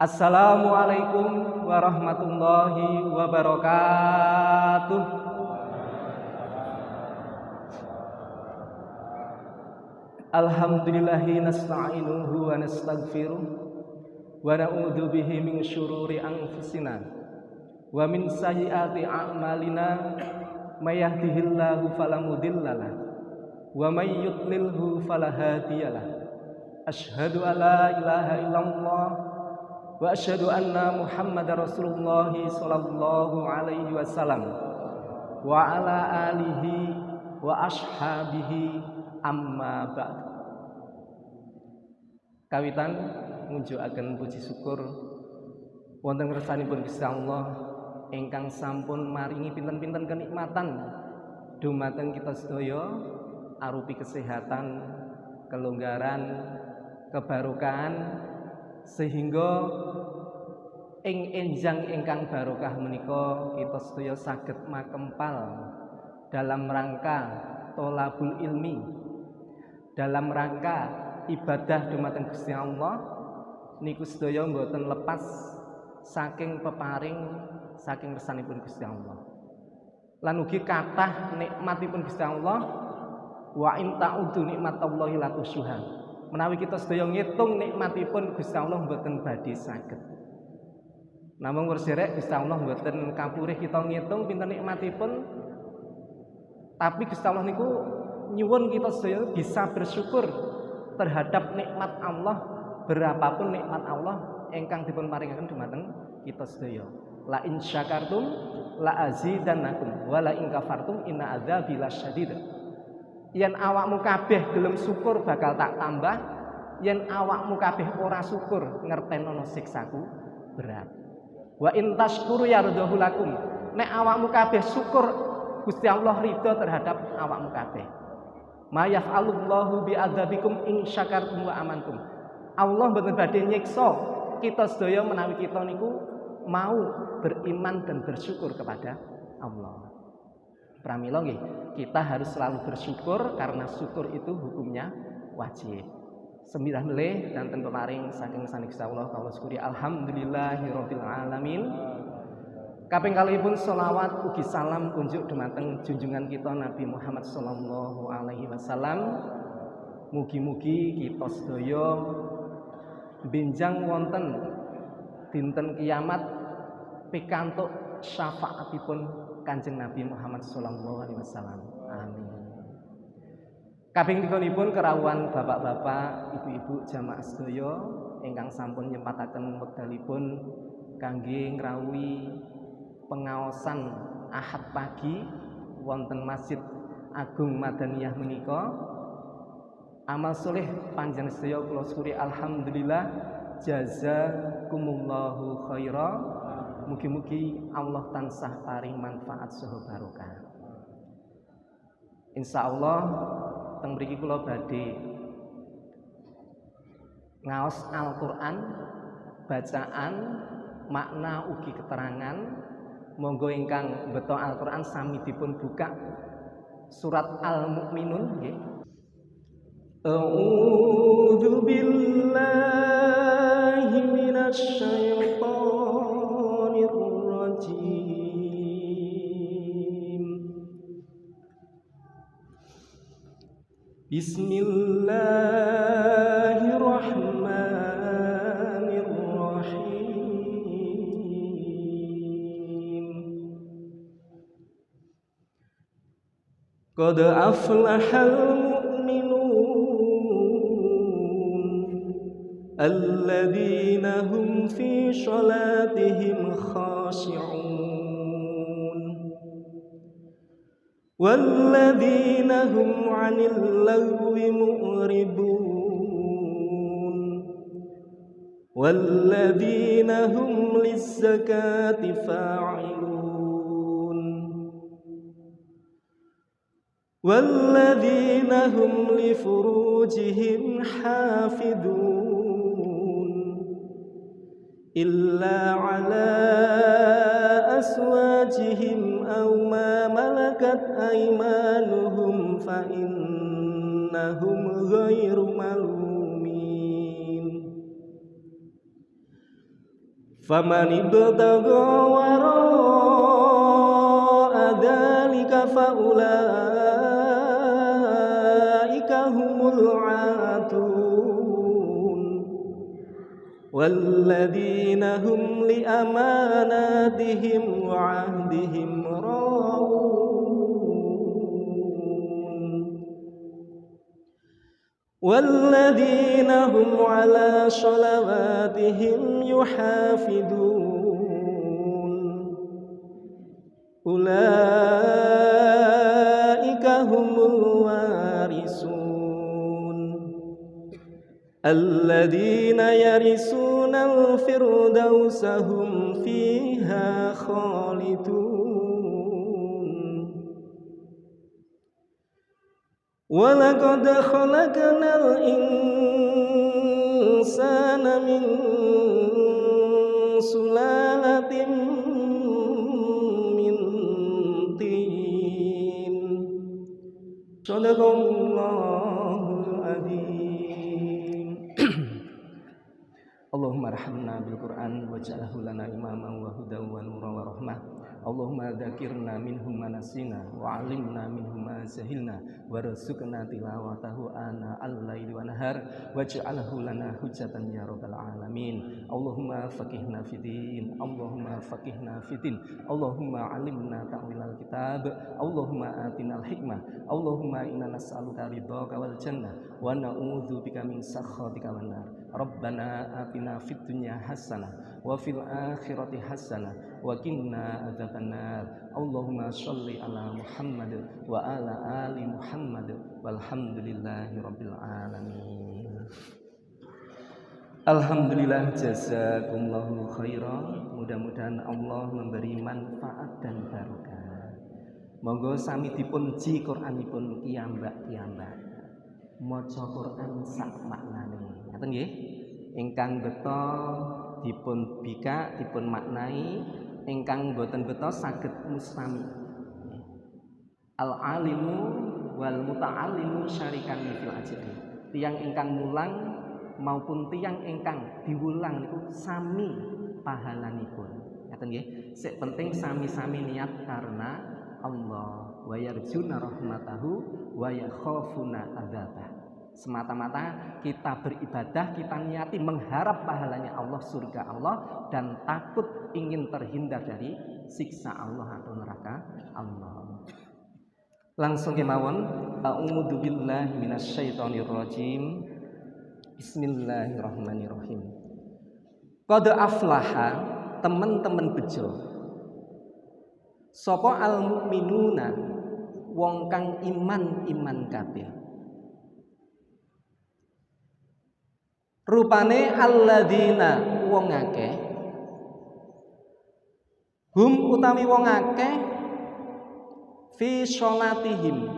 Assalamualaikum warahmatullahi wabarakatuh. Alhamdulillahi nasta'inuhu wa nastaghfiruh wa na'udzu bihi min syururi anfusina wa min sayyiati a'malina may yahdihillahu fala mudhillalah wa may yudlilhu fala hadiyalah. Asyhadu an la ilaha illallah wa asyhadu anna Muhammadar Rasulullah sallallahu alaihi wasallam wa ala alihi wa ashabihi amma ba'd. Kawitan ngunjukaken puji syukur wonten ngersanipun Gusti Allah ingkang sampun maringi pinten-pinten kenikmatan dumateng kita sedaya arupi kesehatan, kelonggaran, kebarokahan, sehingga ing enjang ingkang barokah menika kita sedaya saged makempal dalam rangka tholabul ilmi, dalam rangka ibadah dumateng Gusti Allah niku sedaya mboten lepas saking peparing saking kersanipun Gusti Allah. Lan ugi kathah nikmatipun Gusti Allah, wa in ta'udzu nikmatallahi la tuhsuha. Menawi kita sedaya ngitung nikmatipun Gusti Allah mboten badhe saged. Namung werserek Gusti Allah mboten kapurih kita ngitung pinten nikmatipun. Tapi Gusti Allah niku nyuwun kita sedaya bisa bersyukur terhadap nikmat Allah, berapapun nikmat Allah ingkang dipun paringaken dumateng kita sedaya. La in syakartum la azidannakum wa la in kafartum inna adzabi lasyadid. Yen awakmu kabeh gelem syukur bakal tak tambah, yen awakmu kabeh ora syukur ngertenono siksaku berat. Wa in tashkuru yardahu lakum. Nek awakmu kabeh syukur, Gusti Allah ridho terhadap awakmu kabeh. Ma yaf'alullahu bi'adzabikum in syakartum wa amantum. Allah mboten badhe nyiksa kita sedaya menawi kita niku mau beriman dan bersyukur kepada Allah. Pramila nggih, kita harus selalu bersyukur karena syukur itu hukumnya wajib. Sembirah melih danten peparing saking saning Gusti Allah kawula syukuri alhamdulillahirabbil alamin. Kaping kalihipun selawat ugi salam kunjuk dumateng junjungan kita Nabi Muhammad sallallahu alaihi wasallam. Mugi-mugi kita sedaya benjang wonten dinten kiamat pikantuk syafaatipun Kanjeng Nabi Muhammad sallallahu alaihi wasallam. Amin. Kaping tiganipun kerawuhan bapak-bapak, ibu-ibu jamaah sedaya ingkang sampun nyempataken wekdalipun kangge ngrawuhi pengaosan Ahad pagi wonten Masjid Agung Madaniyah menika. Amal soleh panjenengan sedaya kula syukuri alhamdulillah, jazakumullahu khaira. Mugi-mugi Allah tansah paring manfaat saha barokah. Insyaallah teng mriki kula badhe ngaos Al-Qur'an, bacaan, makna ugi keterangan. Monggo ingkang beto Al-Qur'an sami dipun buka surat Al-Mu'minun nggih. A'udzu billahi minasy syaithanir rajim. Bismillahirrahmanirrahim. Qad aflahal الذين هم في صلاتهم خاشعون والذين هم عن اللغو معرضون والذين هم للزكاة فاعلون والذين هم لفروجهم حافظون إلا على أزواجهم أو ما ملكت أيمانهم فإنهم غير ملومين faman ibtagha wara'a dzalika faulaika humul 'adun walladzina hum li amanatihim wa 'ahdihim والذين هم على صلواتهم يحافظون أولئك هم الوارثون الذين يرثون الفردوس هم فيها خالدون وَلَقَدْ خَلَقْنَا الْإِنسَانَ مِنْ سُلَالَةٍ مِنْ طِينٍ صدق الله العظيم اللهم ارحمنا بالقرآن واجعله لنا إماما وهدى ونورا ورحمة اللهم ذكرنا منه ما نسينا وعلمنا منه ما جهلنا warzuqna tilawatahu ana al-laili wa nahar waj'alhu lana hujjatan ya rabbal alamin. Allahumma faqihna fiddin, Allahumma faqihna fiddin, Allahumma 'allimna ta'wilal kitab, Allahumma atinal hikmah, Allahumma inna nas'aluka ridhaka wal jannah wa na'udzubika min sakhatika wan nar. Rabbana atina fid dunya hasanah wa fil akhirati hasanah wa qina adzabannar. Allahumma sholli ala Muhammad wa ala ali Muhammad walhamdulillahi rabbil alamin. Alhamdulillah, jazakumullahu khairan. Mudah-mudahan Allah memberi manfaat dan barokah. Monggo sami dipun ji Qur'anipun kiyambak-kiyambak. Maca Qur'an sak maknane. Ngaten nggih? Ingkang beta dipun bika, dipun maknai, ingkang boten beta saged mustami. Al-alimu wal muta'allimu syarikan fil ajri. Tiyang ingkang mulang maupun tiyang ingkang diwulang niku sami pahalanipun. Ngaten nggih? Sik penting sami-sami niat karena Allah, wa yarjuna rahmatahu wa yakhafuna adzabah. Semata-mata kita beribadah, kita niati mengharap pahalanya Allah, surga Allah, dan takut ingin terhindar dari siksa Allah atau neraka Allah. Langsung kemawon, a'udzu billahi minasyaitonir rajim. Bismillahirrahmanirrahim. Qad aflaha, teman-teman bejo. Sapa al mukminuna, wong kang iman kabeh. Rupane alladzina, wong akeh, hum utawi wong akeh, fi sholatihim,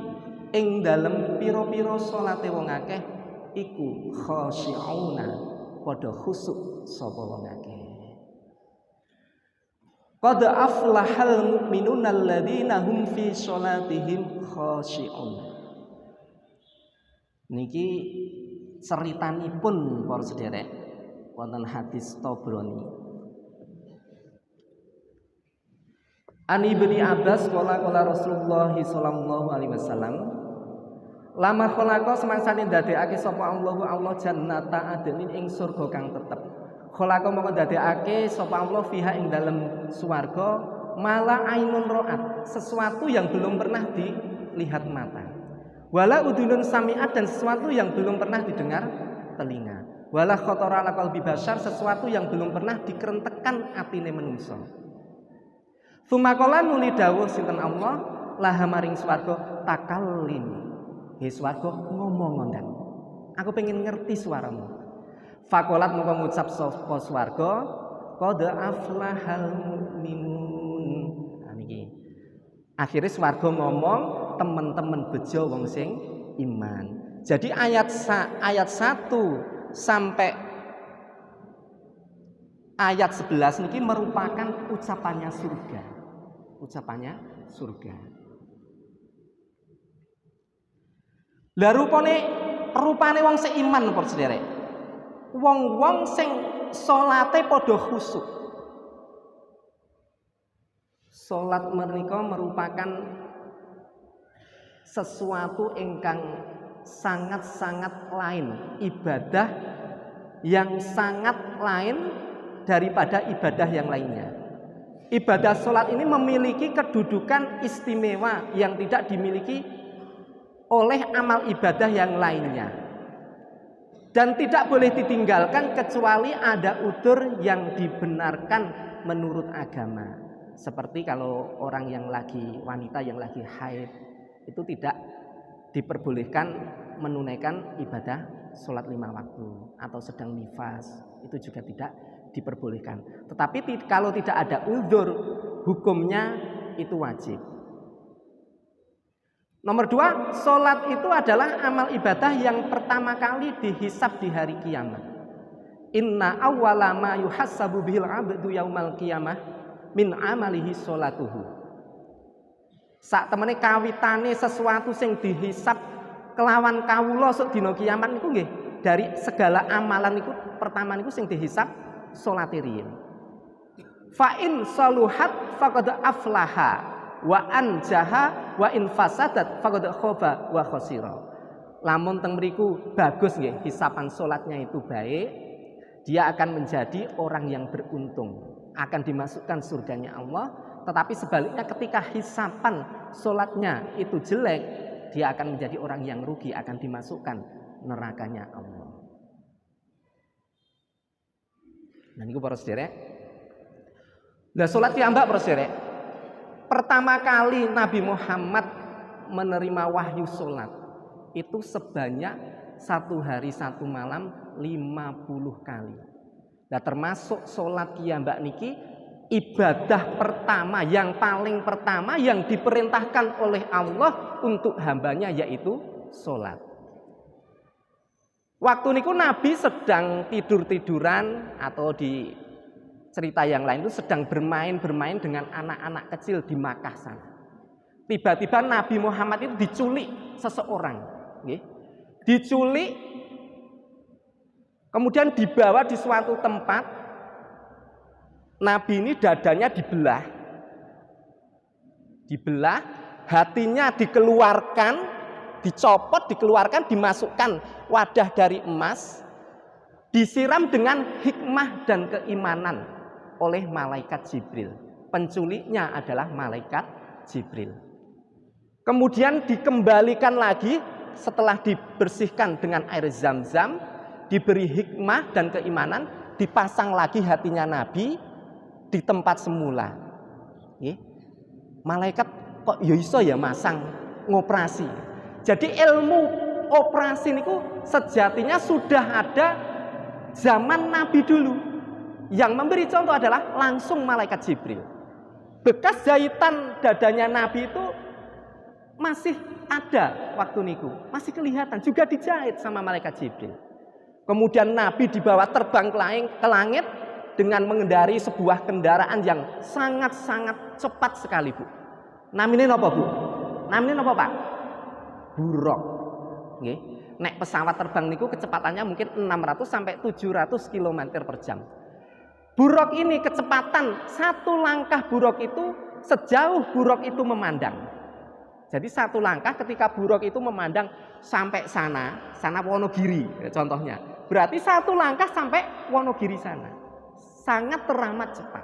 ing dalem pira-pira salate wong akeh iku khashi'una, padha khusuk sapa wong akeh. Qad aflahal mu'minuna alladzina hum fi sholatihim khashi'un. Niki ceritanipun para sederek wonten hadis Tabrani. Ani Ibnu Abbas qala Rasulullah sallallahu alaihi wasallam, lama khalaqa semangsane ndadekake sapa Allah jannata adnin ing surga kang tetep. Khalaqa mongko ndadekake sapa Allah fiha ing dalem swarga mala ainun ra'at, sesuatu yang belum pernah dilihat mata. Wala udunun sami'at, dan sesuatu yang belum pernah didengar telinga. Wala khatara ala qalbi bashar, sesuatu yang belum pernah dikerentekan atine menungso. Fumakola nuli dawuh sinten Allah laha maring swarga takallim. He swarga ngomong ngondan. Aku pengen ngerti suaramu. Fakolat mongko ngucap sapa swarga qad aflahal mu'minun. Nah niki. Akhirnya swarga ngomong, teman-teman bejo wong sing iman. Jadi ayat 1 sampai ayat 11 niki merupakan ucapannya surga. Ucapannya surga. Lah rupane wong sing iman para sederek. Wong-wong sing salate padha khusuk. Salat menika merupakan sesuatu ingkang sangat-sangat lain, ibadah yang sangat lain daripada ibadah yang lainnya. Ibadah sholat ini memiliki kedudukan istimewa yang tidak dimiliki oleh amal ibadah yang lainnya, dan tidak boleh ditinggalkan kecuali ada udzur yang dibenarkan menurut agama. Seperti kalau orang yang lagi, wanita yang lagi haid, itu tidak diperbolehkan menunaikan ibadah sholat 5 waktu, atau sedang nifas, itu juga tidak diperbolehkan. Tetapi kalau tidak ada uzur, hukumnya itu wajib. Nomor 2, sholat itu adalah amal ibadah yang pertama kali dihisab di hari kiamat. Inna awwala ma yuhassabu bihil abdu yaumal qiyamah min amalihi sholatuhu. Sak temene kawitane sesuatu sing dihisab kelawan kawula sok dina kiamat niku nggih, dari segala amalan niku pertama niku sing dihisab salate riyin. Fa in saluhat faqad aflaha wa anjaha wa in fasadat faqad khaba wa khasira. Lamun teng mriku bagus nggih hisapan salatnya itu baik, dia akan menjadi orang yang beruntung, akan dimasukkan surganya Allah. Tetapi sebaliknya ketika hisapan salatnya itu jelek, dia akan menjadi orang yang rugi, akan dimasukkan nerakanya Allah. Nah niku para sederek. Lah salat piyambak para sederek. Pertama kali Nabi Muhammad menerima wahyu salat itu sebanyak 1 hari 1 malam 50 kali. Nah termasuk salat piyambak niki ibadah pertama, yang paling pertama yang diperintahkan oleh Allah untuk hambanya, yaitu sholat. Waktu niku Nabi sedang tidur-tiduran, atau di cerita yang lain itu sedang bermain-bermain dengan anak-anak kecil di Makkah sana. Tiba-tiba Nabi Muhammad itu diculik seseorang, diculik, kemudian dibawa di suatu tempat. Nabi ini dadanya dibelah, hatinya dikeluarkan, dicopot, dikeluarkan, dimasukkan wadah dari emas, disiram dengan hikmah dan keimanan oleh malaikat Jibril. Penculiknya adalah malaikat Jibril. Kemudian dikembalikan lagi setelah dibersihkan dengan air zam-zam, diberi hikmah dan keimanan, dipasang lagi hatinya Nabi di tempat semula. Malaikat kok ya iso ya masang ngoperasi. Jadi ilmu operasi niku sejatinya sudah ada zaman Nabi dulu. Yang memberi contoh adalah langsung malaikat Jibril. Bekas jahitan dadanya Nabi itu masih ada waktu niku, masih kelihatan, juga dijahit sama malaikat Jibril. Kemudian Nabi dibawa terbang ke langit dengan mengendari sebuah kendaraan yang sangat-sangat cepat sekali, Bu. Namanya apa, Bu? Namanya apa, Pak? Buraq. Nggih. Nek pesawat terbang niku kecepatannya mungkin 600 sampai 700 km per jam. Buraq ini kecepatan satu langkah Buraq itu sejauh Buraq itu memandang. Jadi satu langkah ketika Buraq itu memandang sampai sana Wonogiri contohnya. Berarti satu langkah sampai Wonogiri sana. Sangat teramat cepat.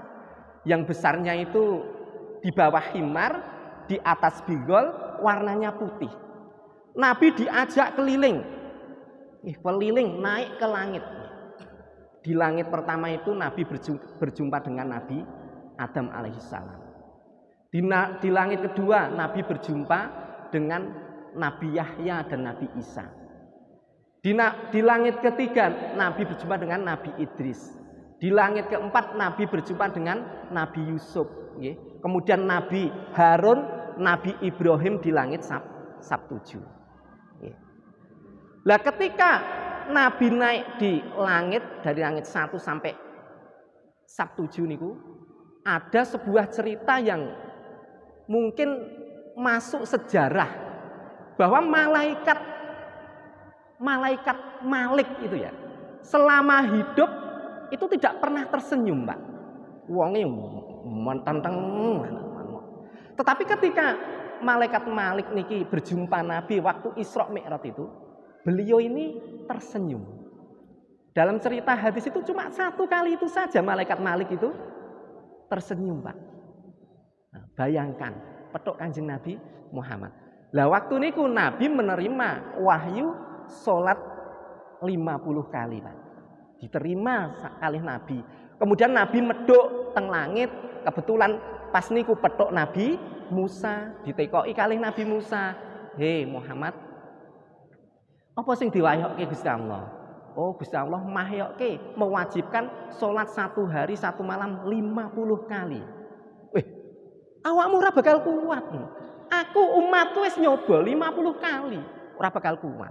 Yang besarnya itu di bawah himar, di atas bigol, warnanya putih. Nabi diajak keliling, naik ke langit. Di langit pertama itu Nabi berjumpa dengan Nabi Adam alaihissalam. Di langit kedua Nabi berjumpa dengan Nabi Yahya dan Nabi Isa. Di langit ketiga Nabi berjumpa dengan Nabi Idris. Di langit keempat Nabi berjumpa dengan Nabi Yusuf. Kemudian Nabi Harun, Nabi Ibrahim di langit sab 7. Lah ketika Nabi naik di langit dari langit 1 sampai sab 7 niku, ada sebuah cerita yang mungkin masuk sejarah bahwa malaikat Malik itu ya, selama hidup itu tidak pernah tersenyum, Mbak. Wonge mententeng, Tetapi ketika malaikat Malik niki berjumpa Nabi waktu Isra Mi'raj itu, beliau ini tersenyum. Dalam cerita hadis itu cuma 1 kali itu saja malaikat Malik itu tersenyum, Pak. Nah, bayangkan petuk Kanjeng Nabi Muhammad. Lah waktu niku Nabi menerima wahyu salat 50 kali, Pak. Diterima kalih Nabi. Kemudian Nabi meduk teng langit, kebetulan pas niku petuk Nabi Musa, ditekoki kalih Nabi Musa. Hei Muhammad, apa sing diwahyokke Gusti Allah? Oh Gusti Allah mahyokke mewajibkan sholat 1 hari 1 malam 50 kali. Awakmu ora bakal kuat. Aku umatku wis nyoba 50 kali, ora bakal kuat.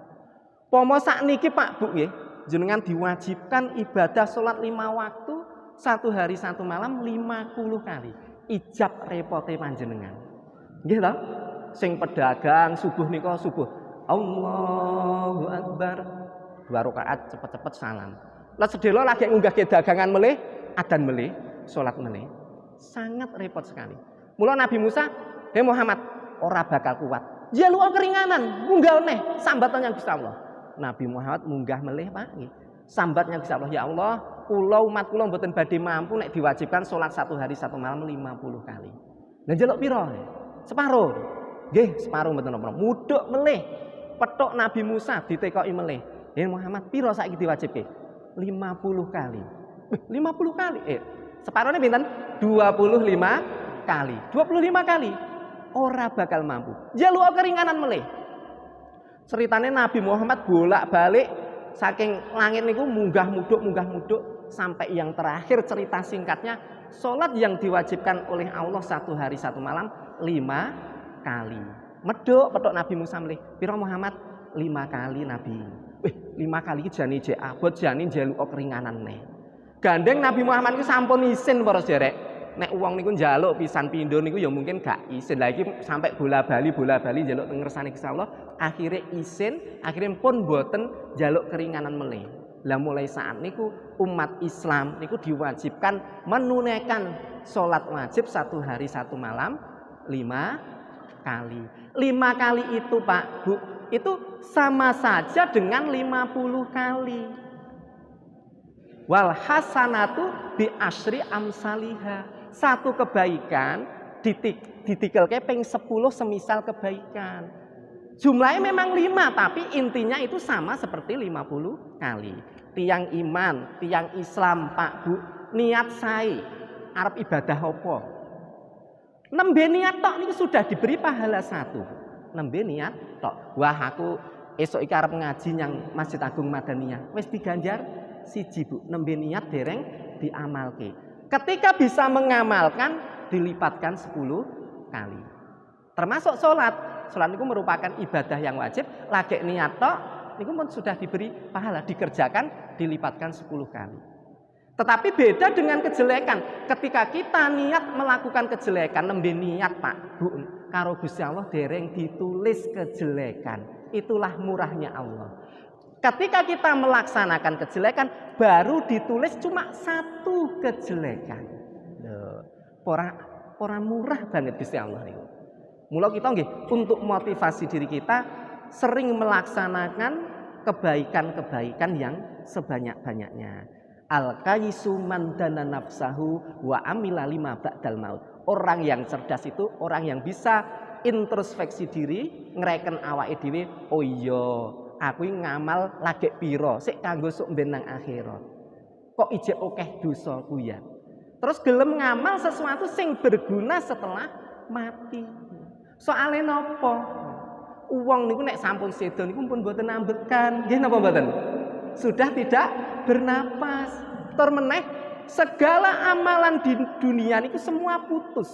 Pomo sakniki Pak Bu nggih, jenengan diwajibkan ibadah sholat 5 waktu 1 hari 1 malam 50 kali. Ijab repote panjenengan. Nggih to? Sing pedagang subuh nika subuh. Allahu Akbar. 2 rakaat cepet-cepet salam. Lah sedelo lagi ngunggahke dagangan melih, adzan melih, salat melih. Sangat repot sekali. Mula Nabi Musa, "Hei Muhammad, ora bakal kuat. Jaluk keringanan, munggah neh sambatan yang Gusti Allah." Nabi Muhammad munggah melih, Pak. Sambatnya Gusti Allah, "Ya Allah, kula umat kula mboten badhe mampu nek diwajibkan salat 1 hari 1 malam 50 kali." Lah njaluk pira? Separo. Nggih, separo mboten napa. Mudhuk melih. Petuk Nabi Musa ditekoki melih. "Hei Muhammad, pira saiki diwajibke?" 50 kali. 50 kali. Separone pinten? 25 kali. 25 kali. Ora bakal mampu. Njaluk keringanan melih. Ceritane Nabi Muhammad bolak-balik saking langit niku munggah mudhuk sampai yang terakhir cerita singkatnya salat yang diwajibkan oleh Allah 1 hari 1 malam 5 kali. Medhuk petuk Nabi Musa melih. Pira Muhammad? 5 kali Nabi. 5 kali iki jane jek abot jane njaluk keringanan neh. Gandeng Nabi Muhammad iku sampun isin para sederek. Nek wong niku njaluk pisan pindho niku ya mungkin gak isin. Lah iki sampai bola-bali njaluk teng ngersane Gusti Allah, akhire isin, akhire pun boten njaluk keringanan melih. Lah mulai saat niku umat Islam niku diwajibkan menunaikan salat wajib 1 hari 1 malam 5 kali. 5 kali itu Pak Bu, itu sama saja dengan 50 kali. Wal hasanatu bi asyri amsaliha. Satu kebaikan ditikelke ping 10 semisal kebaikan. Jumlahnya memang 5, tapi intinya itu sama seperti 50 kali. Tiang iman, tiang Islam Pak Bu, niat sae arep ibadah apa? Nembe niat tok niku sudah diberi pahala 1. Nembe niat tok. Wah aku esuk iki arep ngaji nyang Masjid Agung Madaniyah. Wis diganjar 1 Bu. Nembe niat dereng diamalke. Ketika bisa mengamalkan dilipatkan 10 kali. Termasuk sholat. Sholat itu merupakan ibadah yang wajib. Lagi niat tok, itu pun sudah diberi pahala. Dikerjakan dilipatkan 10 kali. Tetapi beda dengan kejelekan. Ketika kita niat melakukan kejelekan, nembe niat Pak Bu, karo Gusti Allah dereng ditulis kejelekan. Itulah murahnya Allah. Ketika kita melaksanakan kejelekan, baru ditulis cuma 1 kejelekan. Ora murah banget Gusti Allah niku. Mula kita nggih untuk motivasi diri kita sering melaksanakan kebaikan-kebaikan yang sebanyak-banyaknya. Al-qayisu man dana nafsahu wa amila lima ba'dal maut. Orang yang cerdas itu orang yang bisa introspeksi diri, ngreken awake dhewe, oh iya aku ngamal lagi piro sik kanggo sok ben nang akhirat. Kok ijek akeh dosaku ya. Terus gelem ngamal sesuatu sing berguna setelah mati. Soale napa? Wong niku nek sampun sedo niku pun mboten ambekan. Nggih napa mboten? Sudah tidak bernapas. Tur meneh segala amalan di dunia niku semua putus.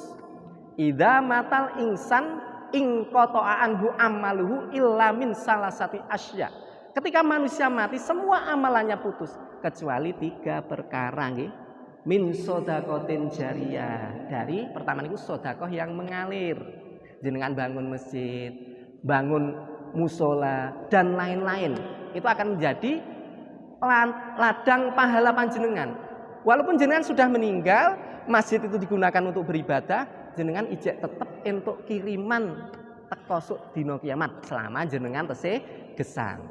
Idza matal insan ing qata'anhu amaluhu illa min salasati asya. Ketika manusia mati semua amalannya putus kecuali 3 perkara nggih. Min shadaqatin jariyah. Dari pertama niku sedekah yang mengalir. Jenengan bangun masjid, bangun musola dan lain-lain. Itu akan menjadi ladang pahala panjenengan. Walaupun jenengan sudah meninggal, masjid itu digunakan untuk beribadah, jenengan ijek tetep entuk kiriman teko sok dina kiamat selama jenengan tesih gesang.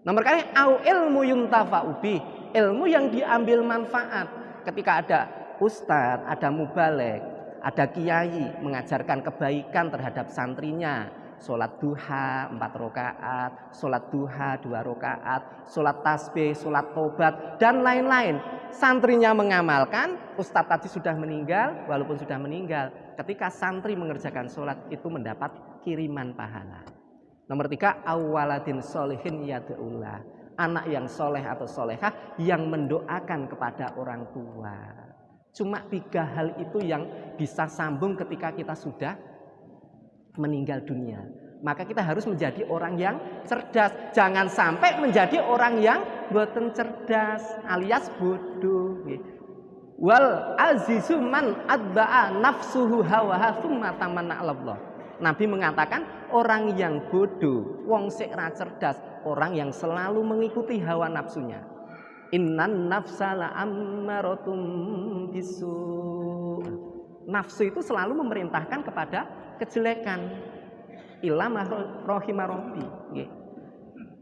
Nomor kali au ilmu yuntafa'u bi, ilmu yang diambil manfaat. Ketika ada ustadz, ada mubaligh, ada kiai mengajarkan kebaikan terhadap santrinya, sholat duha 4 rakaat, sholat duha 2 rakaat, sholat tasbih, sholat tobat, dan lain-lain. Santrinya mengamalkan, ustadz tadi sudah meninggal, walaupun sudah meninggal, ketika santri mengerjakan sholat itu mendapat kiriman pahala. Nomor 3, awaladin solihin yad'ullah, anak yang soleh atau solehah yang mendoakan kepada orang tua. Cuma 3 hal itu yang bisa sambung ketika kita sudah meninggal dunia. Maka kita harus menjadi orang yang cerdas. Jangan sampai menjadi orang yang boten cerdas alias bodoh. Wal azizu man adba'a nafsuhu hawaha tsumma tamanna 'ala Allah. Nabi mengatakan orang yang bodoh, wong sik ra cerdas, orang yang selalu mengikuti hawa nafsunya. Innan nafsa la'ammarotum bisu. Nafsu itu selalu memerintahkan kepada kejelekan. Illa ma rahima rabbi.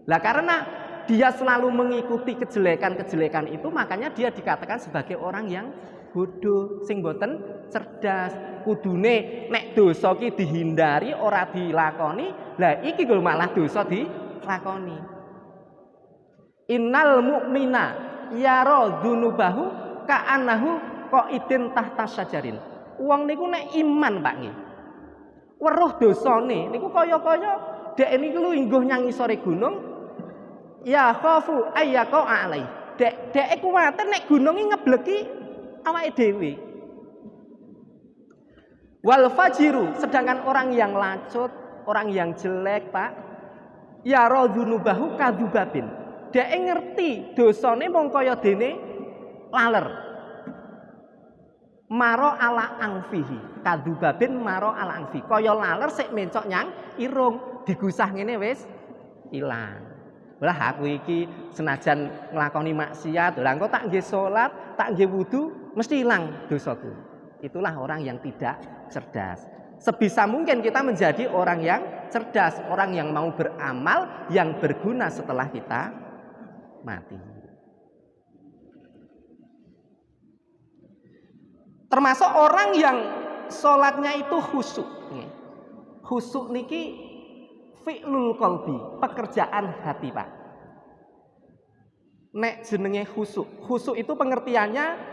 Lah karena dia selalu mengikuti kejelekan-kejelekan itu, makanya dia dikatakan sebagai orang yang bodoh, sing boten cerdas. Kudune nek dosa ki dihindari, ora dilakoni, lah iki lho malah dosa dilakoni. Innal mu'mina yara dzunubahu ka'annahu qa'idin tahta syajarin. Wong niku nek iman Pak nggih. Weruh dosane niku kaya-kaya dhek niku lungguh nyang ngisore gunung. Ya khafu ayyaqa alai. Dhek kuwatir nek gununge ngebleki awake dhewe. Wal fajiru, sedangkan orang yang lacut, orang yang jelek, Pak, ya radzunubahu kadzubabin. Dhek ngerti dosane mung kaya dene laler. Maro ala angfihi, kadzubabin maro ala angfi. Kaya laler sik mencok nyang irung, digusah ngene wis ilang. Lah aku iki senajan nglakoni maksiat, lah engko tak nggih salat, tak nggih wudu, mesti ilang dosaku. Itulah orang yang tidak cerdas. Sebisa mungkin kita menjadi orang yang cerdas, orang yang mau beramal yang berguna setelah kita mati. Termasuk orang yang sholatnya itu khusyuk. Khusyuk niki fi'lul qalbi, pekerjaan hati, Pak. Nek jenenge khusyuk. Khusyuk itu pengertiannya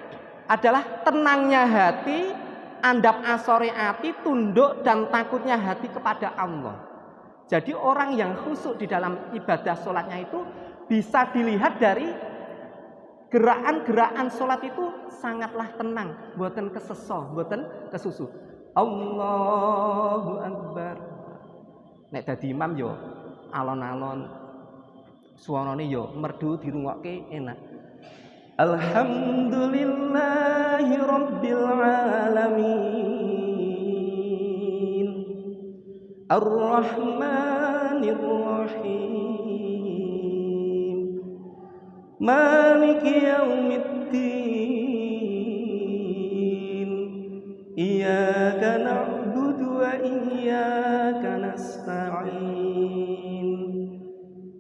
adalah tenangnya hati, andap asore hati, tunduk dan takutnya hati kepada Allah. Jadi orang yang khusyuk di dalam ibadah sholatnya itu bisa dilihat dari gerakan-gerakan sholat itu sangatlah tenang, boten keseso, boten kesusu. Allahu Akbar. Nek dadi imam yo alon-alon, suarane yo merdu dirungokke enak. Alhamdulillahi Rabbil Alamin Ar-Rahmanir Rahim Maliki Yaumiddin Iyyaka na'budu wa iyyaka nasta'in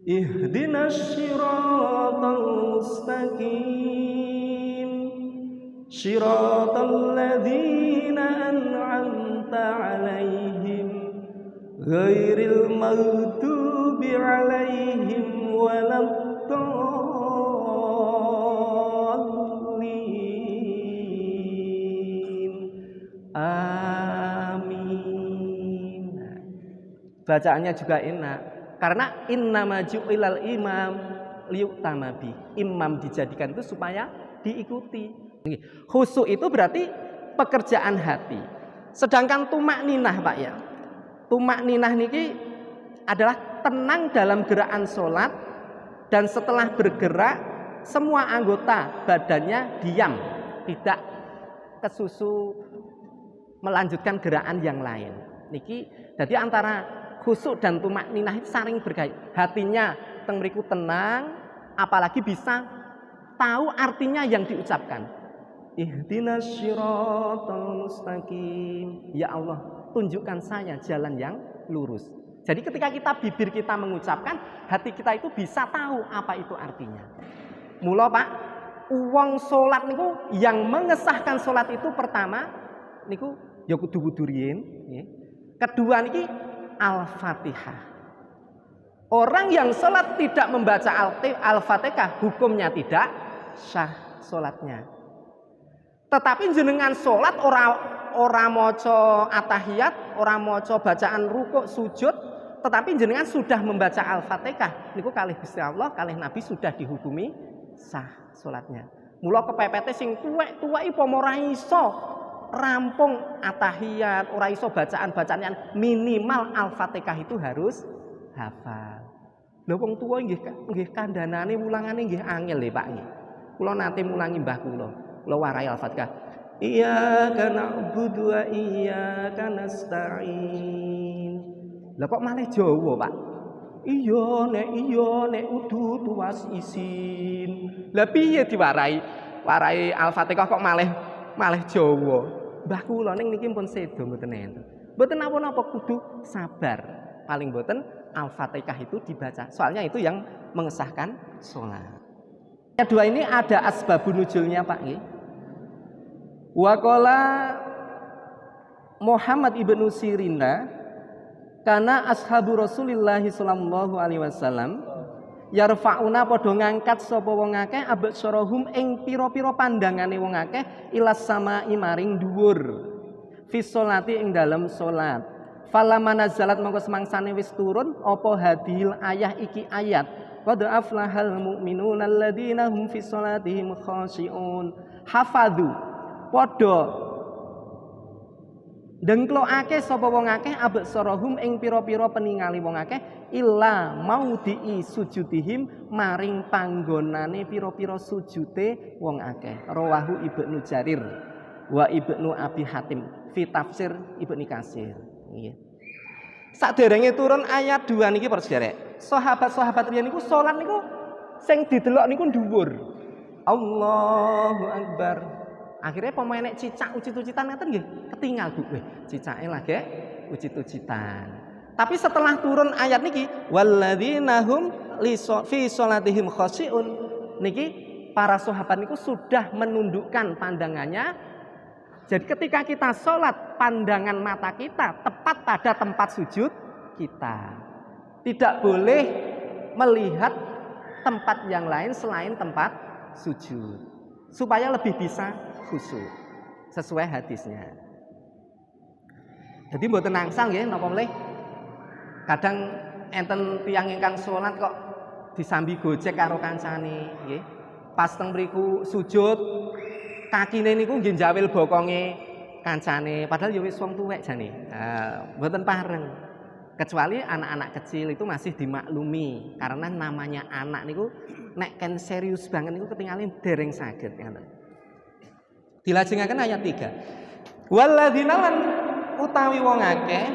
Ihdinas siratal mustaqim Siratal ladzina an'amta 'alaihim ghairil maghdubi 'alaihim waladdallin. Amin. Bacaannya juga enak. Karena innama ju'ilal imam liyu'tama bi. Imam dijadikan itu supaya diikuti. Khusyuk itu berarti pekerjaan hati. Sedangkan tumak ninah, Pak ya. Tumak ninah niki adalah tenang dalam gerakan sholat dan setelah bergerak semua anggota badannya diam, tidak kesusu melanjutkan gerakan yang lain. Niki jadi antara khusyuk dan tumak ninah itu saling berkait. Hatinya teng mriku tenang, apalagi bisa tahu artinya yang diucapkan. ihdinas syiratal mustaqim. Ya Allah, tunjukkan saya jalan yang lurus. Jadi ketika bibir kita mengucapkan, hati kita itu bisa tahu apa itu artinya. Mula Pak, wong salat niku yang mengesahkan salat itu pertama niku ya kudu wudu riyin, nggih. Kedua niki Al-Fatihah. Orang yang salat tidak membaca Al-Fatihah hukumnya tidak sah salatnya. Tetapi jenengan salat ora maca atahiyat, ora maca bacaan rukuk sujud, tetapi jenengan sudah membaca Al-Fatihah, niku kalih Gusti Allah, kalih Nabi sudah dihukumi sah salatnya. Mula kepepete sing tuwek-tuwek apa ora iso rampung atahiyat, ora iso bacaan-bacaan yang minimal Al-Fatihah itu harus hafal. Lha wong tuwa nggih kandhanane wulangane nggih angel nggih Pak nggih. Kula nate mulangi mbah kula warai Al-Fatihah. Iyyaka na'budu wa iyyaka nasta'in. Lah kok malah Jawa, Pak? Iya nek udu tuwas isin. Lah piye diwarai? Warai Al-Fatihah kok malah Jawa. Mbah kula ning niki pun sedo mboten enten. Mboten napa-napa kudu sabar. Paling mboten Al-Fatihah itu dibaca. Soalnya itu yang mengesahkan salat. Kedua ini ada asbabun nuzulnya Pak nggih. Wa qala Muhammad ibnu Sirina kana ashabu Rasulillah sallallahu alaihi wasallam yarfauna padha ngangkat sapa wong akeh absarahum ing pira-pira pandangane wong akeh ilas samai maring dhuwur fi sholati ing dalem salat. Falamma nazalat mongko semangsane wis turun apa hadil ayah iki ayat qad aflahal mu'minuna alladzina hum fi sholatihim khashi'un hafadhu padha dengklokake sapa wong akeh absarahum ing pira-pira peningali wong akeh illa maudhi sujudihim maring panggonane pira-pira sujute wong akeh. Rawahu Ibnu Jarir wa Ibnu Abi Hatim fi tafsir Ibnu Katsir. Nggih. Saderenge turun ayat 2 niki para sederek. Sahabat-sahabat riyen niku salat niku sing didelok niku dhuwur. Allahu Akbar. Akhirnya pemain cicak ucit-ucitan ngaten nggih, ketinggal Bu. Cicake lagi ucit-ucitan. Tapi setelah turun ayat niki walladzina hum fi sholatihim khashi'un niki para sahabat niku sudah menundukkan pandangannya. Jadi ketika kita sholat, pandangan mata kita tepat pada tempat sujud kita. Tidak boleh melihat tempat yang lain selain tempat sujud. Supaya lebih bisa khusyuk sesuai hadisnya. Jadi mboten nangsal nggih napa melih. Kadang enten tiyang ingkang sholat kok disambi gojek karo kancane nggih. Pas teng mriku sujud kakine niku nggih njawil bokonge kancane padahal ya wis wong tuwek jane. Mboten pareng. Kecuali anak-anak kecil itu masih dimaklumi karena namanya anak niku nek ken serius banget niku ketinggalan dereng saged ngoten. Dilajengaken ayat 3. Walladzina lan utawi wong akeh,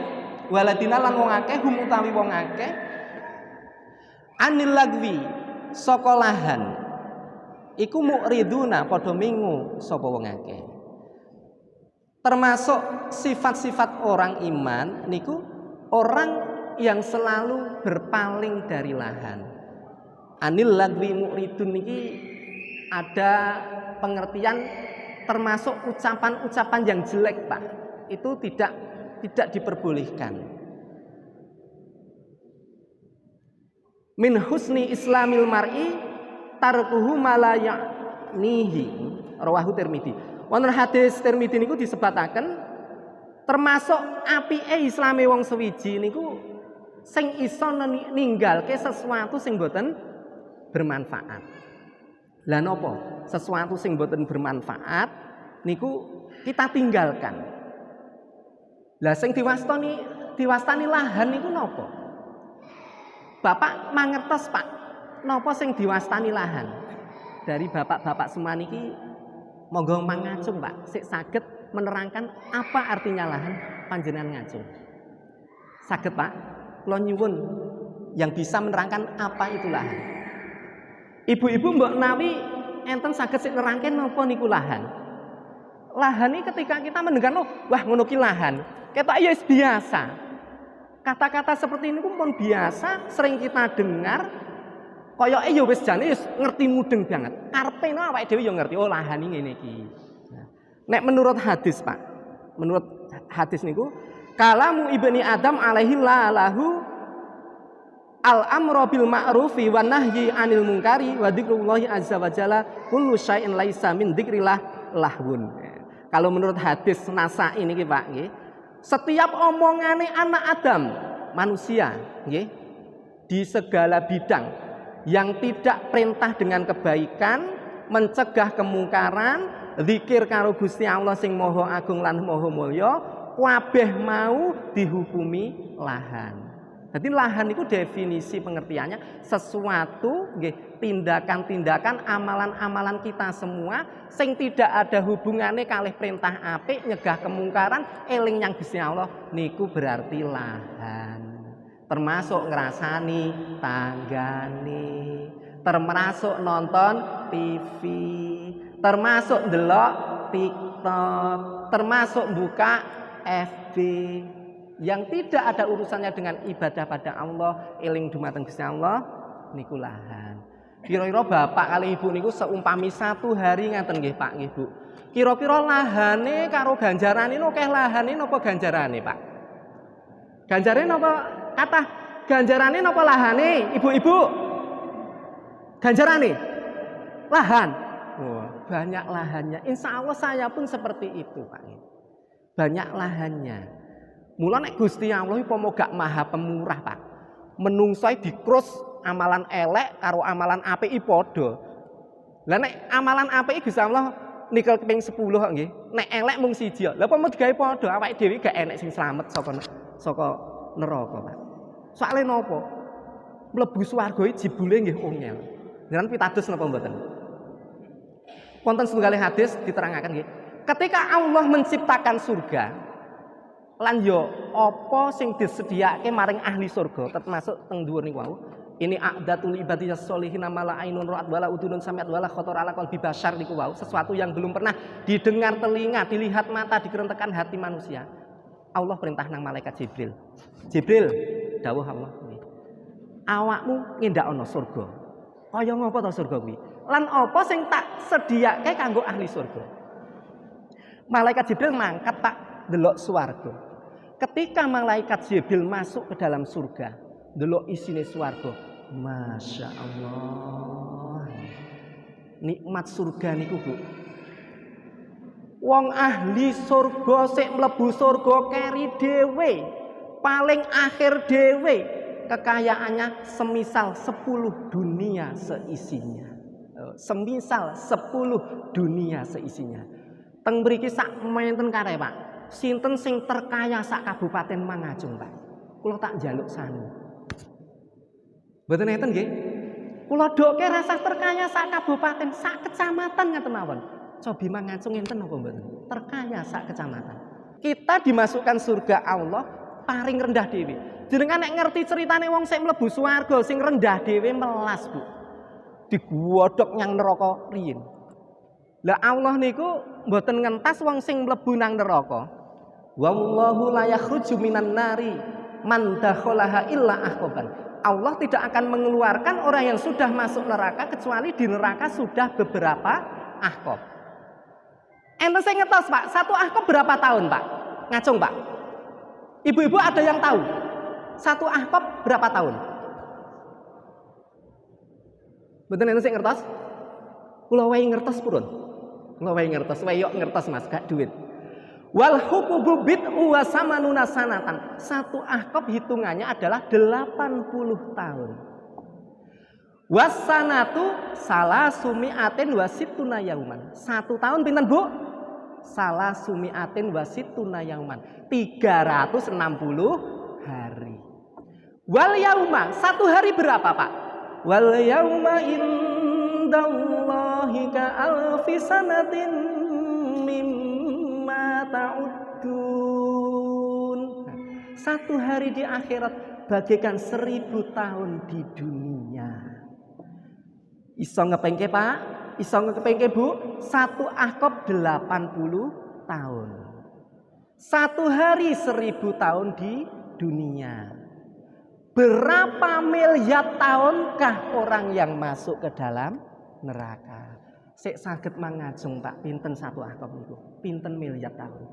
walladzina lan wong akeh hum utawi wong akeh anil lagwi saka lahan iku mu'riduna padha mingu sapa wong akeh. Termasuk sifat-sifat orang iman niku orang yang selalu berpaling dari lahan. Anil lagwi mu'ridun niki ada pengertian termasuk ucapan-ucapan yang jelek Pak. Itu tidak diperbolehkan. Min husni islamil mar'i tarkuhu ma ya'nihi. Rawahu Tirmidzi. Wonten hadis Tirmidzi niku disebataken termasuk apike islame wong sewiji niku sing iso ninggalke sesuatu sing boten bermanfaat. Lah napa? Sesuatu sing boten bermanfaat niku kita tinggalkan. Lah sing diwastani lahan niku napa? Bapak mangertos Pak, napa sing diwastani lahan? Dari bapak-bapak semua niki monggo mangacung Pak, sik saged menerangkan apa artinya lahan panjenengan ngacung. Saged Pak, kula nyuwun yang bisa menerangkan apa itu lahan. Ibu-ibu mbok nawi enten saged sik nerangke napa niku lahan. Lahan ini ketika kita mendengar, oh, wah ngono ki lahan, ketok ya biasa. Kata-kata seperti ini pun biasa, sering kita dengar. Koyoke ya wis jane wis ngerti mudeng banget. Karepe awake dhewe ya ngerti, oh lahan iki ngene iki. Nek menurut hadis, Pak. Menurut hadis niku, kalamu ibni Adam alaihi lahu al-amru bil ma'rufi wan nahyi 'anil munkari wa dzikrullahi azza wa jalla kullu syai'in laisa min dzikrillah lahwun. Kalau menurut hadis Nasa'i niki Pak nggih, setiap omongane anak Adam, manusia nggih, di segala bidang yang tidak perintah dengan kebaikan, mencegah kemungkaran, zikir karo Gusti Allah sing Maha Agung lan Maha Mulya, kabeh mau dihukumi lahan. Jadi lahan itu definisi pengertiannya sesuatu nggih, tindakan-tindakan, amalan-amalan kita semua sing tidak ada hubungannya kalih perintah apik, nyegah kemungkaran, eling yang Gusti Allah niku berarti lahan. Termasuk ngrasani tanggane, termasuk nonton TV, termasuk ndelok TikTok, termasuk buka FB yang tidak ada urusannya dengan ibadah pada Allah, eling dumateng Gusti Allah niku lahan. Kira-kira bapak kali ibu niku seumpami satu hari ngaten nggih Pak nggih Bu. Kira-kira lahane karo ganjarane akeh lahane napa ganjarane Pak? Ganjarane napa kata ganjarane napa lahane ibu-ibu? Ganjarane lahan. Wah, banyak lahannya. Insya Allah saya pun seperti itu Pak. Banyak lahannya. Mula nek Gusti Allah upama gak maha pemurah Pak. Menungso dikrus amalan elek karo amalan apik padha. Lah nek amalan apik Gusti Allah nikel keping 10 nggih. Nek elek mung siji. Lah apa mau digawe padha awake dhewe gak enek sing slamet saka neraka Pak. Soale napa? Mlebu swarga iki jebule nggih ongel. Ngeran pitados napa mboten? Wonten setunggal hadis diterangaken nggih. Ketika Allah menciptakan surga, lan yo apa sing disediakake maring ahli surga termasuk teng dhuwur niku wau ini a'datul ibadiyas sholihin mala ainun ra'at wala udunun sami'at wala khatar ala qalbi bashar niku wau sesuatu yang belum pernah didengar telinga, dilihat mata, dikerentekan hati manusia. Allah perintah nang malaikat Jibril. Jibril, dawuh Allah kuwi. Awakmu ngendakno surga. Kaya ngapa to surga kuwi? Lan apa sing tak sediake kanggo ahli surga? Malaikat Jibril mangkat Pak delok swarga. Ketika malaikat Jibril masuk ke dalam surga, delok isine swarga, Masya Allah. Nikmat surga niku Bu. Wong ahli surga sik mlebu surga keri dhewe, paling akhir dhewe, kekayaannya semisal 10 dunia seisinya. Semisal 10 dunia seisinya. Teng mriki sak menten kare Pak. Sinten sing terkaya sak Kabupaten Mangajung Pak? Kula tak njaluk sanu. Mboten enten nggih? Kula doke rasah terkaya sak kabupaten, sak kecamatan ngaten mawon. Cobi Mangajung enten apa mboten? Terkaya sak kecamatan. Kita dimasukkan surga Allah paling rendah dhewe. Jenengan nek ngerti ceritane wong sing mlebu swarga sing rendah dhewe melas Bu. Digodhog nyang neraka riyin. Lah Allah niku mboten ngentas wong sing mlebu nang neraka. Wallahu la yakhruju minan nari man dakhalaha illa ahqaban. Allah tidak akan mengeluarkan orang yang sudah masuk neraka kecuali di neraka sudah beberapa ahqab. Enten sing ngetos Pak, satu ahqab berapa tahun Pak? Ngacung Pak. Ibu-ibu ada yang tahu? Satu ahqab berapa tahun? Mboten enten sing ngertos? Kula wae ngertos purun. Kula wae ngertos, wae yok ngertos Mas, gak duit. Wal hukubu bid'u wa samanuna sanatan. Satu ahqab hitungannya adalah 80 tahun. Wasanatu salasumi'atin wasittuna yauman. Satu tahun pinten Bu? Salasumi'atin wasittuna yauman. 360 hari. Wal yauma, satu hari berapa Pak? Wal yauma indallahi ka alfi sanatin mimma ta'uddun. Satu hari di akhirat bagaikan 1000 tahun di dunia. Iso ngepengke Pak? Iso ngepengke Bu? Satu ahqab 80 tahun. 1 hari 1000 tahun di dunia. Berapa miliar tahunkah orang yang masuk ke dalam neraka? Sik saged mangajeng Pak, pinten 1 akop niku? Pinten miliar tahun?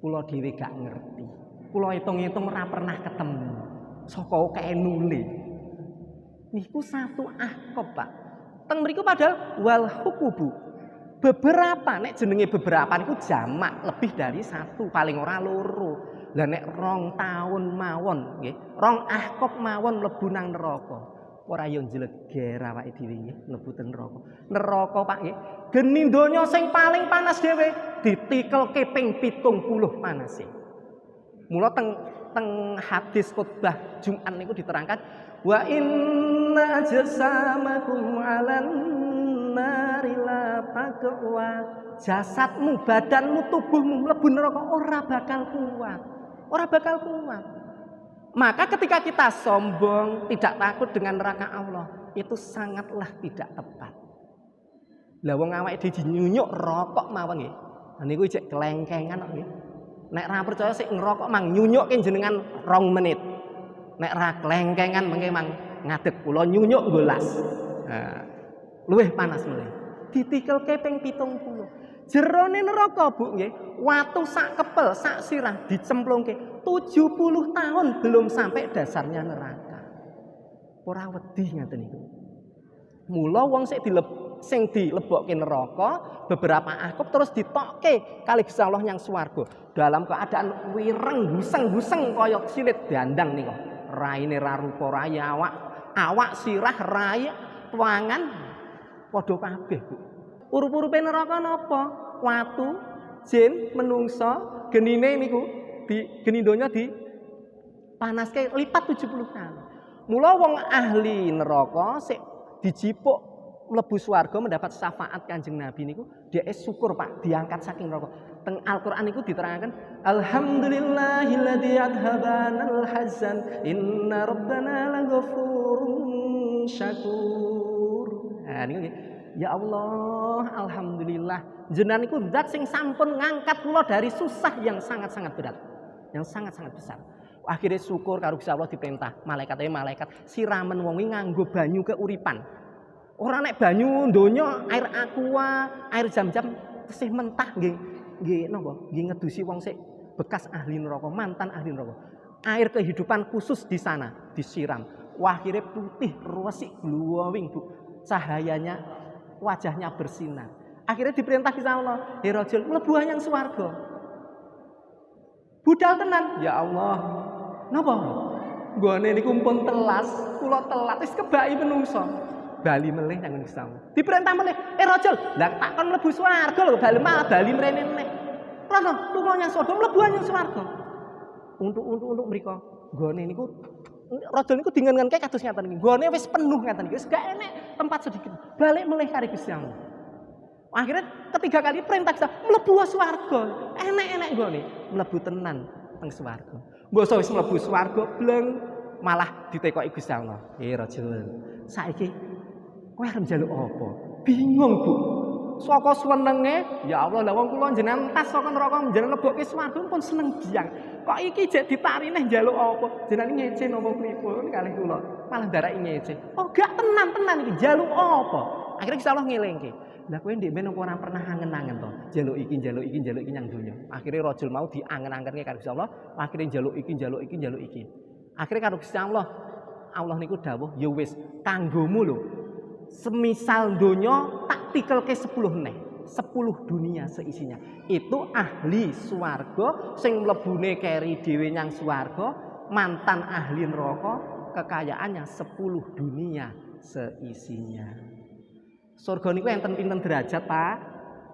Kula dhewe gak ngerti. Kula hitung-hitung ora pernah ketemu. Saka kae nuli. Niku 1 akop, Pak. Teng mriku padahal wal hukubu. Beberapa, nek jenenge beberapa niku jamak lebih dari 1, paling ora loro. Lah nek 2 tahun mawon nggih, 2 ahkop mawon mlebu nang neraka. Ora yo njleger awake dhewe nggih mlebu ten neraka. Neraka Pak nggih, geni donya sing paling panas dhewe ditikelke ping 70 panase. Mula teng hadis khutbah Jumat niku diterangkan wa inna ajsamakum 'alan nari la taqwa. Jasadmu, badanmu, tubuhmu mlebu neraka ora bakal kuat. Ora bakal kuat. Maka ketika kita sombong, tidak takut dengan neraka Allah, itu sangatlah tidak tepat. Lah wong awake dhewe nyunyuk rokok mawon nggih. Niku cek kelengkengan kok nggih. Nek ra percaya sik ngerokok mang nyunyukke jenengan 2 menit. Nek ra kelengkengan mengke mang ngadeg kula nyunyuk nggolas. Nah, luwih panas luwih. Ditikelke ping 70. Jerone neraka Bu nggih, watu sak kepel, sak sirah dicemplungke 70 tahun belum sampai dasarnya neraka. Ora wedi ngaten niku. Mula wong sing dilebokke neraka beberapa akop terus ditokke kali Gusti Allah nyang swarga dalam keadaan wireng guseng-guseng kaya silit dandang niku. Raine ra rupa raya awak sirah raya tuangan padha kabeh Bu. Urup-urupe neraka napa? Watu, jin, menungso, genine niku geni donya dipanaske lipat 70 kali. Mula wong ahli neraka sik dijipuk mlebu swarga mendapat syafaat Kanjeng Nabi niku dia syukur Pak diangkat saking neraka. Teng Al-Qur'an niku diterangkan alhamdulillahilladzi adhabanal hazan inna rabbana laghafurun syakur. Nah niku nggih. Ya Allah, alhamdulillah. Jenengan niku zat sing sampun ngangkat kula dari susah yang sangat-sangat berat, yang sangat-sangat besar. Akhirnya syukur karo Gusti Allah diperintah malaikat siramen wong nganggo banyu keuripan. Ora nek banyu donya air aqua, air jam-jam tesih mentah nggih napa? Nggih ngedusi wong sik bekas ahli neraka, mantan ahli neraka. Air kehidupan khusus di sana disiram. Wah, akhirnya putih, resik, glowing Bu. Cahayanya wajahnya bersinar. Akhirnya diperintah Gusti Allah, "Hei rajul, mlebu anyang swarga." Budal tenan. Ya Allah. Napa? Nggone niku pun telas, kula telat wis kebaki menungso. Bali melih nang Gusti Allah. Diperintah melih, rajul, lah tak kon mlebu swarga lho, bali mrene meneh. Rono, lunga nyang swarga, mlebu anyang swarga. Untuk mriko, nggone niku rajul niku dingenenke kados ngaten iki. Nggone wis penuh ngaten iki. Wis gak enek tempat sedikit. Balik melih karo Gusti Allah. Akhirnya ketiga kali perintah Gusti Allah, mlebu swarga. Enek-enek nggone, mlebu tenan teng swarga. Mbok wis mlebu swarga bleng malah ditekoki Gusti Allah. Rajul, saiki kowe arep njaluk apa? Bingung, Bu. Saka senenge, ya Allah, lah wong kula jenengan tas saka neraka jenengan lebokke swarga pun seneng biang. Kok iki jek ditarine njaluk apa? Jenengan ngece napa pripun kalih kula? Malah darake ngece. Oh, gak tenan iki njaluk apa? Akhirnya Gusti Allah ngelingke. Lah kowe ndek men ora pernah angen-angen to, njaluk iki nyang donya. Akhirnya rajul mau diangen-angenke karo Gusti Allah, akhirnya njaluk iki. Akhirnya karo Gusti Allah, Allah niku dawuh, ya wis kanggomu lho. Semisal donya tak tikelke 10 neh, 10 dunia seisinya. Itu ahli swarga sing mlebune keri dhewe nyang swarga, mantan ahli neraka kekayaannya 10 dunia seisinya. Surga niku enten pinten derajat, Pak?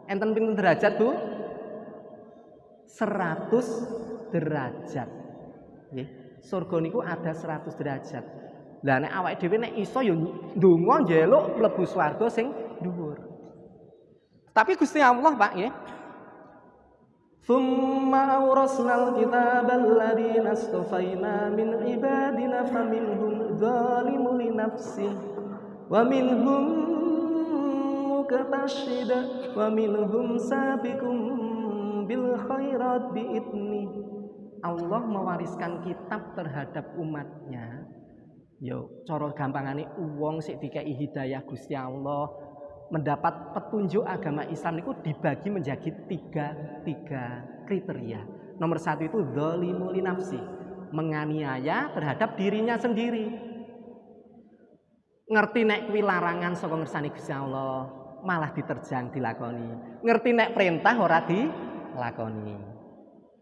Enten pinten derajat, Bu? 100 derajat. Nggih. Surga niku ada 100 derajat. Lah nek awake dhewe nek iso ya ndonga njaluk mlebu swarga sing dhuwur. Tapi Gusti Allah, Pak, nggih. Tsumma awrasnal kitabal ladzina astafaina min ibadina faminhum dzalimun li nafsihi wa minhum muqtasid wa minhum sabiqun bil khairat biidni. Allah mewariskan kitab terhadap umatnya. Yo, cara gampangane wong sik dikai hidayah Gusti Allah mendapat petunjuk agama Islam itu dibagi menjadi tiga kriteria. Nomor satu itu dzalimu li nafsi, menganiaya terhadap dirinya sendiri. Ngerti nek kuwi larangan saka ngersani Gusti Allah, malah diterjang dilakoni. Ngerti nek perintah ora dilakoni.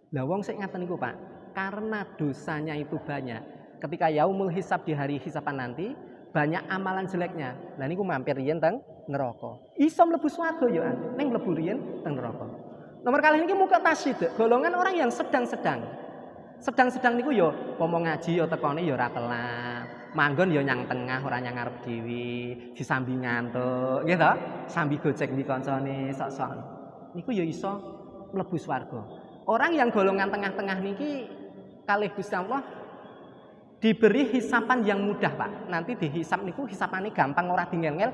Lah wong sik ngaten niku, Pak, karena dosanya itu banyak. Ketika yaumul hisab di hari hisapan nanti, banyak amalan jeleknya. Lah niku mampir riyen teng neraka. Iso mlebu swarga ya, ning mlebu riyen teng neraka. Nomor kali ini muka tasyid, golongan orang yang sedang-sedang. Sedang-sedang niku ya pomo ngaji ya tekone ya ora telat. Manggon ya nyang tengah ora nyang ngarep dhewe, disambi ngantuk, nggih to? Sambi gojek di kancane sok-sok. Niku ya iso mlebu swarga. Orang yang golongan tengah-tengah niki kalih Gusti Allah diberi hisapan yang mudah, Pak. Nanti dihisap niku hisapane gampang ora dingel-ngel.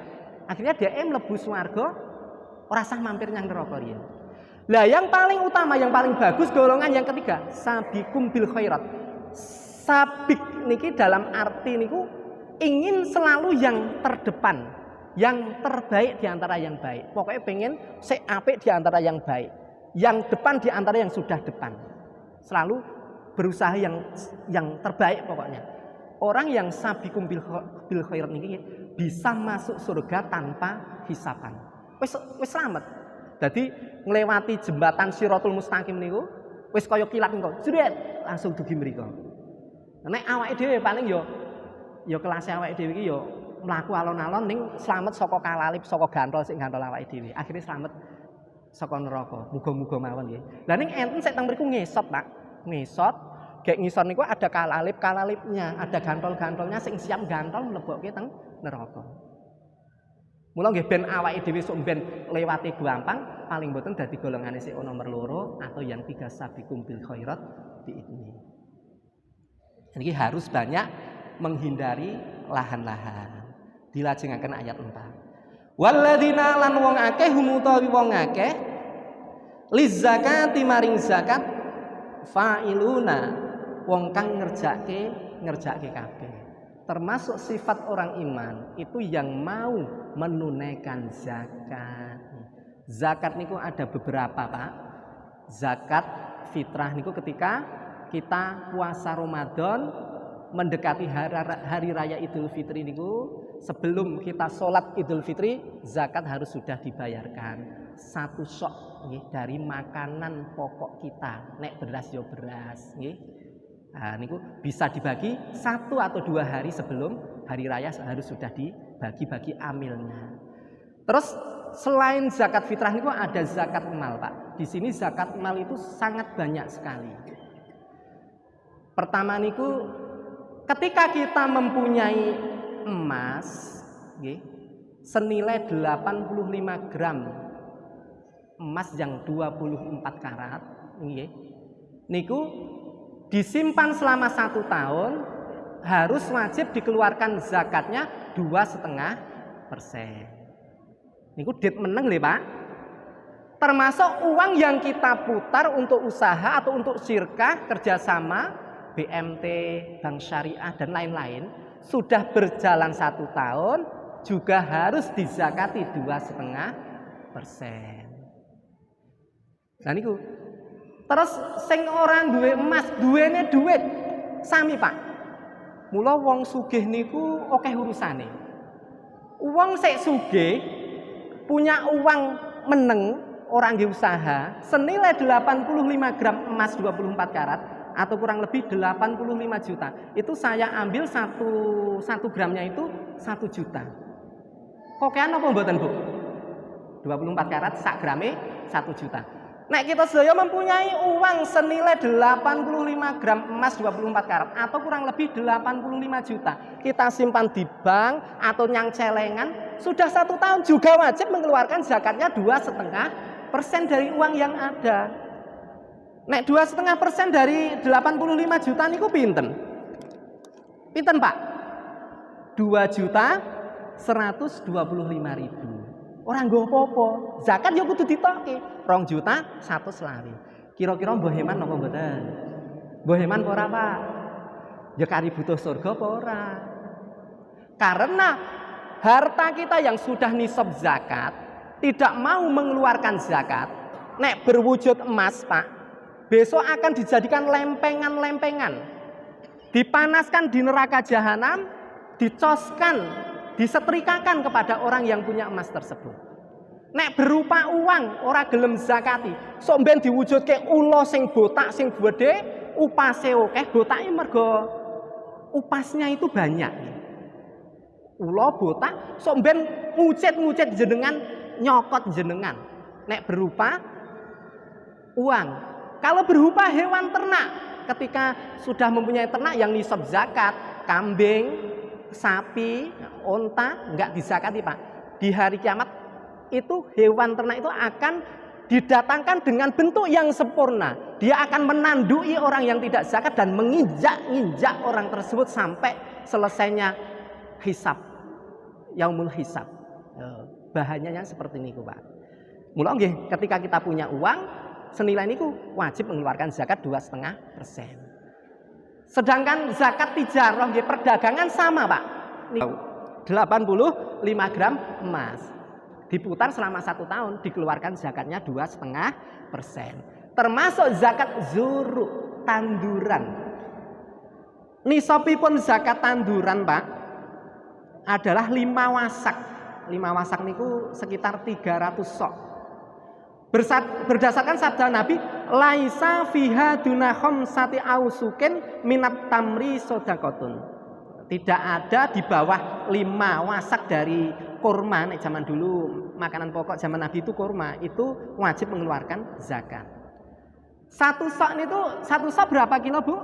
Akhirnya dia mlebu swarga ora sah mampir nyang neraka riyen. Lah yang paling utama, yang paling bagus golongan yang ketiga, sabiqum bil khairat. Sabik niki dalam arti niku ingin selalu yang terdepan, yang terbaik di antara yang baik. Pokoknya pengen sik apik di antara yang baik, yang depan di antara yang sudah depan. Selalu berusaha yang terbaik pokoknya. Orang yang sabiqum bil khairat niki bisa masuk surga tanpa hisapan. Wis selamat. Jadi nglewati jembatan Shiratul Mustaqim niku wis kaya kilat engko. Jret langsung dugi mriko. Nek awake dhewe paling ya kelas awake dhewe iki ya mlaku alon-alon ning slamet saka kalalip saka gantol sing gantol awake dhewe. Akhire slamet saka neraka. Muga-muga mawon nggih. Lah ning enten sik teng mriku ngesot, Pak. Ngesot, gek ngisor niku ada kalalipnya, ada gantol-gantolnya sing siap gantol mlebokke teng neraka. Mula nggih ben awake dhewe sok ben lewati gampang, paling mboten dadi golongane sik nomor loro atau yang tiga sabiqum bil khairat biidni. Ini harus banyak menghindari lahan-lahan. Dilajengaken ayat 4. Walladzina lan wong akeh humutawi wong akeh lizakati maring zakat fa'iluna wong kang ngerjake kabeh. Termasuk sifat orang iman itu yang mau menunaikan zakat. Zakat niku ada beberapa, Pak. Zakat fitrah niku ketika kita puasa Ramadan mendekati hari raya Idul Fitri niku, sebelum kita sholat Idul Fitri, zakat harus sudah dibayarkan. Satu sok dari makanan pokok kita. Nek beras yo beras, nggih. Nah, niku bisa dibagi 1 atau 2 hari sebelum hari raya harus sudah dibagi-bagi amilnya. Terus selain zakat fitrah niku ada zakat mal, Pak. Di sini zakat mal itu sangat banyak sekali. Pertama niku ketika kita mempunyai emas senilai 85 gram emas yang 24 karat niku disimpan selama 1 tahun, harus wajib dikeluarkan zakatnya 2,5%. Niku dit meneng lho, Pak. Termasuk uang yang kita putar untuk usaha atau untuk syirkah, kerjasama BMT, bank syariah dan lain-lain, sudah berjalan 1 tahun juga harus dizakati 2,5%. Nah niku. Terus sing orang duwe emas, duwene duit sami, Pak. Mula wong sugih niku akeh urusane. Wong sik sugih punya uang meneng, orang nggih usaha senilai 85 gram emas 24 karat atau kurang lebih 85 juta. Itu saya ambil 1 gramnya itu 1 juta. Kokean apa mboten, Bu? 24 karat sak grame 1 juta. Nek kita sedaya mempunyai uang senilai 85 gram emas 24 karat atau kurang lebih 85 juta. Kita simpan di bank atau nyang celengan, sudah 1 tahun juga wajib mengeluarkan zakatnya 2,5% dari uang yang ada. Nek 2,5% dari 85 juta niku pinten? Pinten, Pak? 2.125.000. ora nggo apa-apa. Zakat ya kudu ditokke. 2 juta 120. Kira-kira mbah Heman napa mboten? Mbah Heman ora, Pak? Ya kari butuh surga apa ora? Karena harta kita yang sudah nisab zakat tidak mau mengeluarkan zakat, nek berwujud emas, Pak, besok akan dijadikan lempengan-lempengan. Dipanaskan di neraka jahanam, dicoskan, disetrikakan kepada orang yang punya emas tersebut. Nek berupa uang ora gelem zakati, sok ben diwujudke ula sing botak sing gedhe, upase akeh, botake mergo upasnya itu banyak. Ula botak sok ben ngucit-ngucit jenengan, nyokot jenengan. Nek berupa uang. Kalau berupa hewan ternak, ketika sudah mempunyai ternak yang nisab zakat, kambing, sapi, onta, enggak dizakati, Pak. Di hari kiamat itu hewan ternak itu akan didatangkan dengan bentuk yang sempurna. Dia akan menandui orang yang tidak zakat dan menginjak-injak orang tersebut sampai selesainya hisab, yaumul hisab. Bahannya seperti ini, Pak. Mula nggih, ketika kita punya uang senilai niku wajib mengeluarkan zakat 2,5%. Sedangkan zakat tijarah nggih perdagangan sama, Pak. 85 gram emas. Diputar selama 1 tahun, dikeluarkan zakatnya 2,5%. Termasuk zakat zuru, tanduran. Nisabipun zakat tanduran, Pak, adalah 5 wasak. 5 wasak niku sekitar 300 sok. Berdasarkan sabda Nabi, laisa fiha duna khamsati ausukin minat tamri sodakotun. Tidak ada di bawah 5 wasak dari kurma. Nek zaman dulu makanan pokok zaman Nabi itu kurma, itu wajib mengeluarkan zakat. 1 sok berapa kilo, Bu?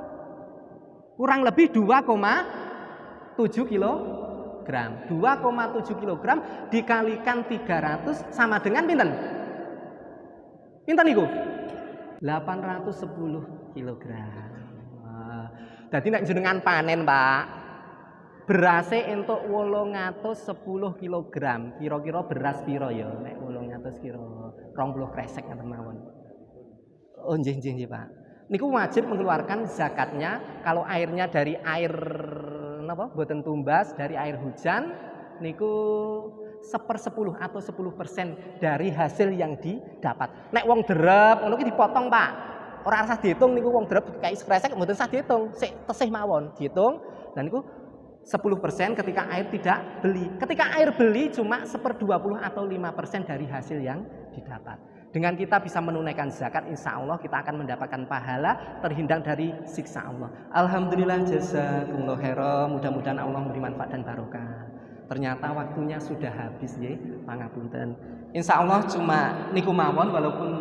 Kurang lebih 2,7 kilogram. 2,7 kilogram dikalikan 300 sama dengan pinten? Pinten niku? 810 kilogram. Jadi nek jenengan panen, Pak, berase entuk 810 kilogram. Kira-kira beras piro ya? Nek 800 kira 20 kresek ngaten mawon. Oh nggih, Pak. Niku wajib mengeluarkan zakatnya. Kalau airnya dari air napa? Boten tumbas, dari air hujan, niku 1/10 atau 10% dari hasil yang didapat. Nek wong derep ngono ki dipotong, Pak. Ora usah dihitung niku wong derep kayak sekresek mboten usah dihitung. Sik tesih mawon dihitung dan niku 10% ketika air tidak beli. Ketika air beli cuma 1/20 atau 5% dari hasil yang didapat. Dengan kita bisa menunaikan zakat, insya Allah kita akan mendapatkan pahala, terhindar dari siksa Allah. Alhamdulillah, jazakumullah khairan. Mudah-mudahan Allah memberi manfaat dan barokah. Ternyata waktunya sudah habis, ya, pangapunten. Insya Allah cuma niku mawon walaupun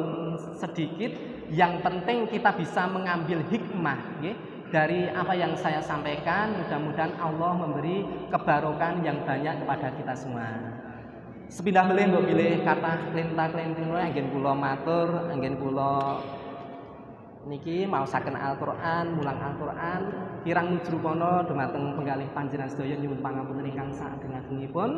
sedikit. Yang penting kita bisa mengambil hikmah, ya, dari apa yang saya sampaikan. Mudah-mudahan Allah memberi kebarokan yang banyak kepada kita semua. Sepindah melih mbok pilih kata klenta-klenting anggen kula matur, anggen kula niki maosaken Al-Qur'an, mulang Al-Qur'an, kirang nujrukono dumateng penggalih panjenengan sedaya nyuwun pangapunten ingkang saageng-agengipun.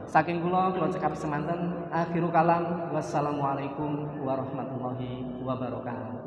Saking kula cekap semanten akhiru kalam wassalamualaikum warahmatullahi wabarakatuh.